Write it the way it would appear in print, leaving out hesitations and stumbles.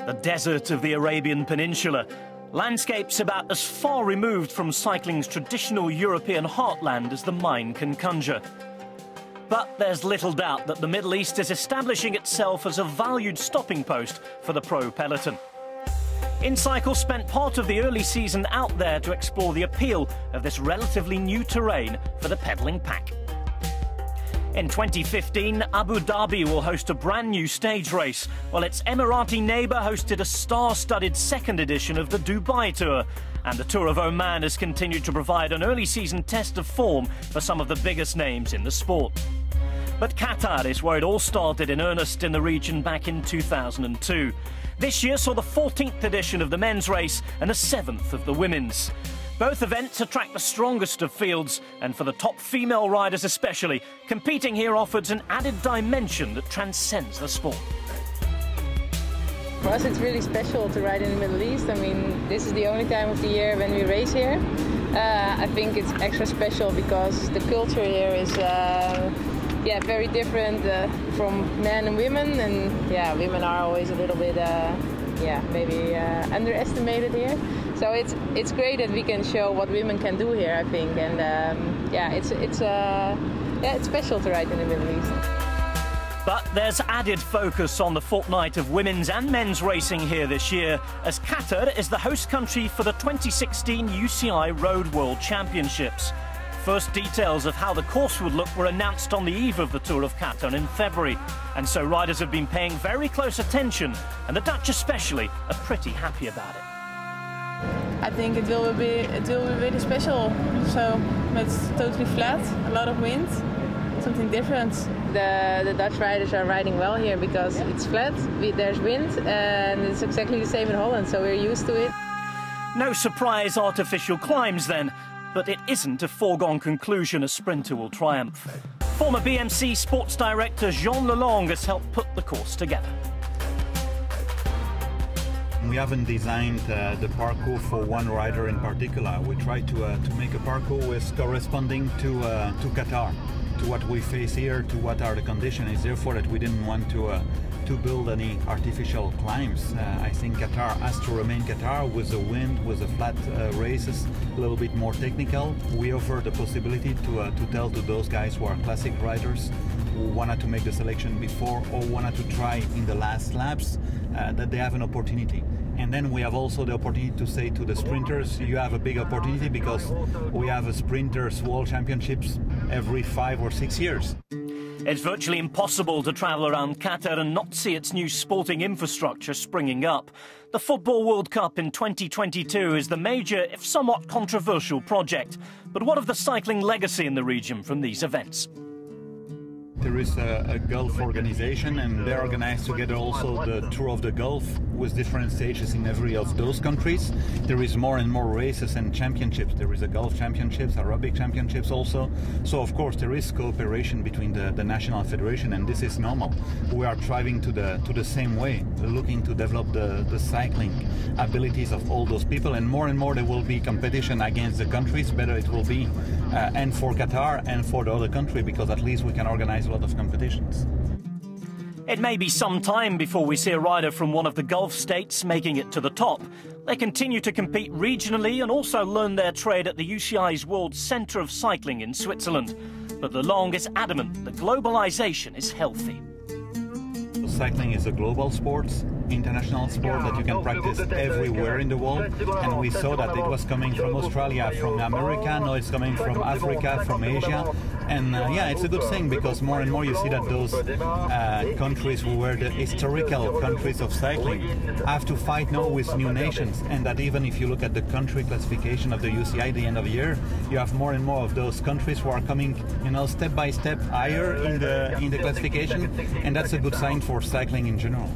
the desert of the Arabian Peninsula. Landscapes about as far removed from cycling's traditional European heartland as the mind can conjure. But there's little doubt that the Middle East is establishing itself as a valued stopping post for the pro peloton. inCycle spent part of the early season out there to explore the appeal of this relatively new terrain for the pedaling pack. In 2015, Abu Dhabi will host a brand new stage race, while its Emirati neighbour hosted a star-studded second edition of the Dubai Tour. And the Tour of Oman has continued to provide an early season test of form for some of the biggest names in the sport. But Qatar is where it all started in earnest in the region back in 2002. This year saw the 14th edition of the men's race and the 7th of the women's. Both events attract the strongest of fields, and for the top female riders especially, competing here offers an added dimension that transcends the sport. For us it's really special to ride in the Middle East. I mean, this is the only time of the year when we race here. I think it's extra special because the culture here is very different from men and women, and women are always a little bit maybe underestimated here. So it's great that we can show what women can do here, I think, and it's special to ride in the Middle East. But there's added focus on the fortnight of women's and men's racing here this year, as Qatar is the host country for the 2016 UCI Road World Championships. First details of how the course would look were announced on the eve of the Tour of Qatar in February, and so riders have been paying very close attention, and the Dutch especially are pretty happy about it. I think it will be really special. So it's totally flat, a lot of wind, something different. The Dutch riders are riding well here because it's flat, there's wind, and it's exactly the same in Holland, so we're used to it. No surprise artificial climbs then, but it isn't a foregone conclusion a sprinter will triumph. Former BMC sports director Jean Lalonde has helped put the course together. We haven't designed the parcours for one rider in particular. We try to make a parcours with corresponding to Qatar, to what we face here, to what are the conditions. It's therefore that we didn't want to build any artificial climbs. I think Qatar has to remain Qatar with the wind, with the flat races, a little bit more technical. We offer the possibility to tell to those guys who are classic riders, who wanted to make the selection before or wanted to try in the last laps, that they have an opportunity. And then we have also the opportunity to say to the sprinters, you have a big opportunity because we have a sprinters world championships every 5 or 6 years. It's virtually impossible to travel around Qatar and not see its new sporting infrastructure springing up. The Football World Cup in 2022 is the major, if somewhat controversial, project. But what of the cycling legacy in the region from these events? There is a Gulf organization, and they organize together also the Tour of the Gulf with different stages in every of those countries. There is more and more races and championships. There is a Gulf Championships, Arabic Championships also. So of course there is cooperation between the national federation, and this is normal. We are driving to the same way, looking to develop the cycling abilities of all those people, and more there will be competition against the countries. Better it will be, and for Qatar and for the other country, because at least we can organize a lot of competitions. It may be some time before we see a rider from one of the Gulf states making it to the top. They continue to compete regionally and also learn their trade at the UCI's World Centre of Cycling in Switzerland. But Lalonde is adamant that globalization is healthy. Cycling is a global sport, international sport that you can practice everywhere in the world, and we saw that it was coming from Australia, from America, now it's coming from Africa, from Asia, and it's a good thing because more and more you see that those countries who were the historical countries of cycling have to fight now with new nations, and that even if you look at the country classification of the UCI at the end of the year, you have more and more of those countries who are coming, step by step higher in the classification, and that's a good sign for cycling in general.